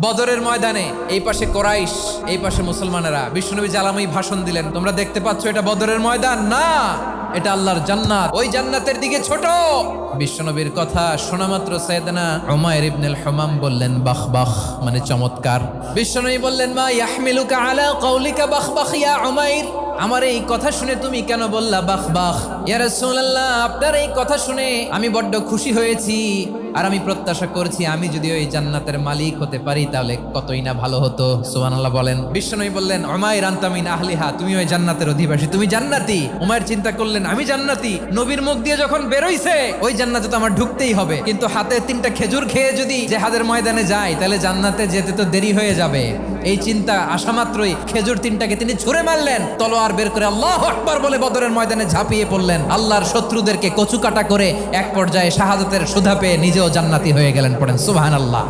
বদরের ময়দানে এই পাশে কোরাইশ, এই পাশে মুসলমানেরা। বিশ্বনবী জালাময়ী ভাষণ দিলেন, তোমরা দেখতে পাচ্ছ এটা বদরের ময়দান না, এটা আল্লাহর জান্নাত, ওই জান্নাতের দিকে ছোট। বিশ্বনবীর কথা শোনা মাত্র সাইয়েদনা উমাইর ইবনুল হুমাম বললেন বাখ বাখ, মানে চমৎকার। বিশ্বনবী বললেন মা ইয়াহমিলুকা আলা কওলিকা বাখ বাখ ইয়া উমাইর, আমার এই কথা শুনে তুমি কেন বললা বাখ বাখ? ইয়া রাসূলুল্লাহ, আপনার এই কথা শুনে আমি বড্ড খুশি হয়েছি, আর আমি প্রত্যাশা করছি আমি যদি ওই জান্নাতের মালিক হতে পারি তাহলে কতই না ভালো হতো। সুবহানাল্লাহ বলেন। বিশ্বনবী বললেন উমাইর আনতা মিন আহলিহা, তুমি ওই জান্নাতের অধিবাসী, তুমি জান্নাতি। উমাইর চিন্তা করলেন আমি জান্নাতি, নবীর মুখ দিয়ে যখন বেরোইছে ওই জান্নাতে তো আমার ঢুকতেই হবে, কিন্তু হাতে 3টা খেজুর খেয়ে যদি জেহাদের ময়দানে যাই তাহলে জান্নাতে যেতে তো দেরি হয়ে যাবে। এই চিন্তা আসা মাত্রই খেজুর 3টাকে তিনি ছুঁড়ে মারলেন, তলোয়ার বের করে আল্লাহু আকবার বলে বদরের ময়দানে ঝাঁপিয়ে পড়লেন। আল্লাহর শত্রুদেরকে কচুকাটা করে এক পর্যায়ে শাহাদাতের সুধা পেয়ে নিজেও জান্নাতি হয়ে গেলেন। পড়েন সুবহানাল্লাহ।